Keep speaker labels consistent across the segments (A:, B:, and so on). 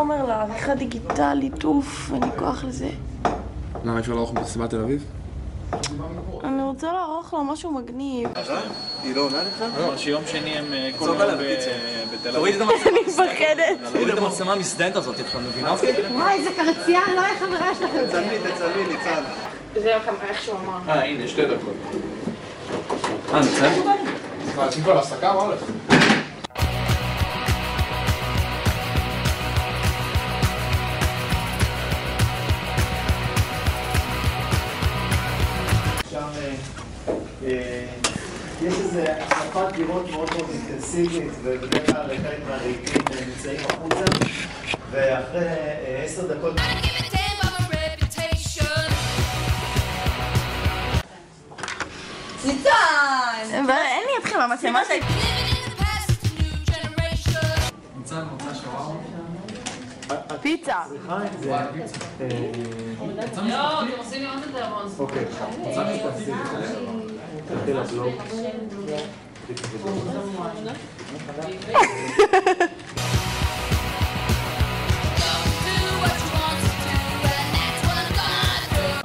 A: חומר לעריכה דיגיטלית, אוף, אין לי כוח לזה.
B: למה אפשר לערוך במסיבת תל אביב?
A: אני רוצה לערוך לו משהו מגניב.
C: היא לא עונה לך?
D: אמר שיום שני הם כל יום בתל אביב.
A: אני מפחדת.
D: תוריד את המצלמה המסדנת הזאת, אתה מבינה?
E: וואי, איזה קרצייה, לא איך חברה שלכם.
C: תצלמי, ניצן.
A: זה איך שהוא אמר.
D: הנה, 2 דקות. ניצן?
B: מה, עושים כבר להפסקה? מה הולך?
C: יש איזו החלפת דירות מאוד מאוד אינטנסיבית, ובדרך כלל חלק מהרהיטים נמצאים החוצה, ואחרי 10 דקות...
A: ניצן! אין לי אתכם במצלמה שלי.
D: ניצן, רוצה שווארמה?
A: פיצה.
C: סליחה, זה...
F: לא, אתם עושים לי עוד יותר המון.
C: אוקיי. רוצה שתעשי תתחיל לבלוג.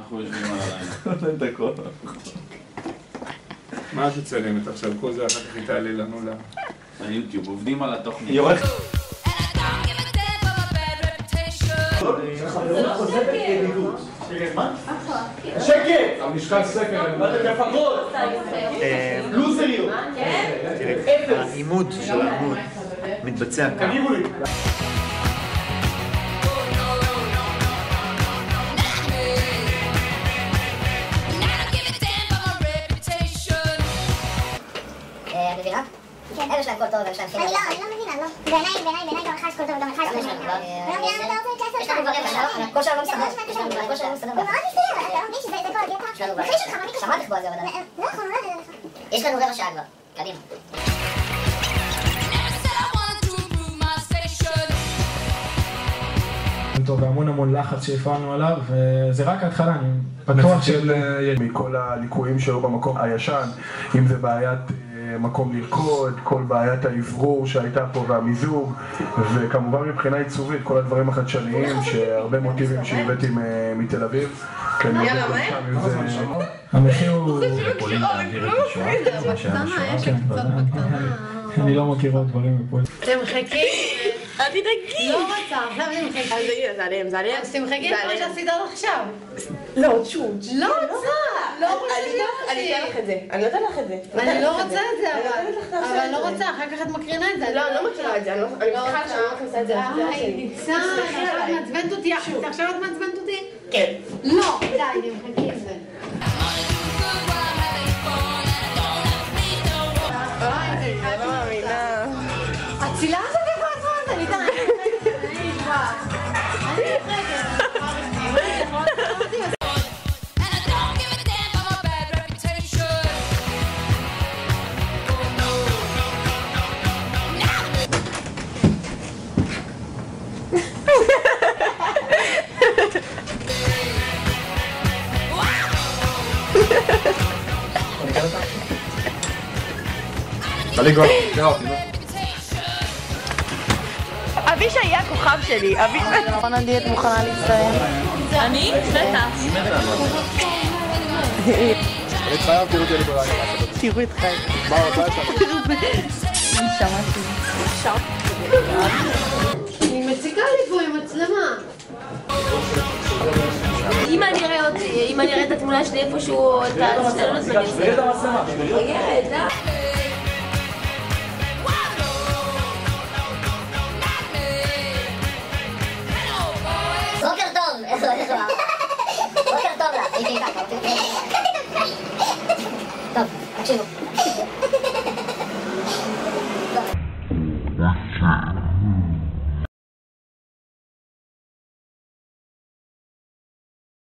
D: אנחנו יושבים על הלילה.
C: דקות.
B: מה שצלמת עכשיו? כל זה אחר כך היא תעלה לנו
D: היוטיוב, עובדים על התוכנית.
C: היא עורכת. חברות חוזרת ידידות. מה? שקט!
B: המשקל ספר.
C: לפחות! לוזריות. העימוד של העמוד מתבצע כאן. תגיבו לי.
G: מבינה? כן. אלה שלהם כל טוב, אלה שלהם חינם. אני לא מבינה, לא. בעיניי גם לך יש כל טוב וגם לך יש כל טוב. לא מבינה מה אתה רוצה לעשות. יש לנו דברים שלנו, הכל שלנו מסתדר. הכל שלנו מסתדר. הוא מאוד מסתדר, אתה לא מבין שזה כל הקטע? יש לנו בעיה. מחליש אותך, מה מתקשר? שמעת לקבוע זה עבודה. לא נכון, לא יודע לך. יש לנו רבע שעה כבר. קדימה.
H: טוב, והמון לחץ שהפעלנו עליו, וזה רק ההתחלה, אני בטוח
I: מכל הליקויים שהיו במקום הישן, אם זה בעיית מקום לרקוד, כל בעיית האוורור שהייתה פה והמיזוג, וכמובן מבחינה עיצובית, כל הדברים החדשניים, שהרבה מוטיבים שהבאתי מתל אביב.
A: יאללה, מה?
H: המחיר הוא...
D: יכולים להעביר את השואה?
H: אני לא מכיר עוד דברים מפולין.
E: אתם מחכים?
A: אל תדאגי.
E: לא רוצה, עכשיו אני מחכים.
A: זה עליהם.
E: אז אתם מחכים כמו שעשית עד עכשיו.
A: לא, שוב.
E: לא רוצה. לא רוצה
A: אני אתן לך את זה. אני נותן לך את זה.
E: אני לא רוצה את זה, אבל אני לא רוצה, אחר כך את מקרינה את זה.
A: לא, אני לא מכירה את זה. אני מבטיחה שאני לא מכניסה את זה.
E: ניצן, עכשיו את מעצבנת אותי. עכשיו את מעצבנת אותי?
A: כן.
E: לא, די, אני מחכים את זה.
A: אני לא מאמינה.
E: הצילה הזאת איפה עצמה זה? ניתן, אני
B: תעלי כבר, תראה אותי,
A: אבישי יהיה הכוכב שלי, אבישי... רונה דיאט מוכנה להצטרף. אני? בטח.
B: אני התחייב, תראו אותי בלילה.
A: תראו את חיים.
B: מה רוצה שם?
A: שמעתי.
E: היא מציקה לי פה עם מצלמה.
F: אם אני אראה את התמונה שלי איפשהו, את השתלות ואני אעשה.
D: תראי את המצלמה.
G: בוקר טוב! בוקר טוב לך! הייתי ככה, טוב, תקשיבו.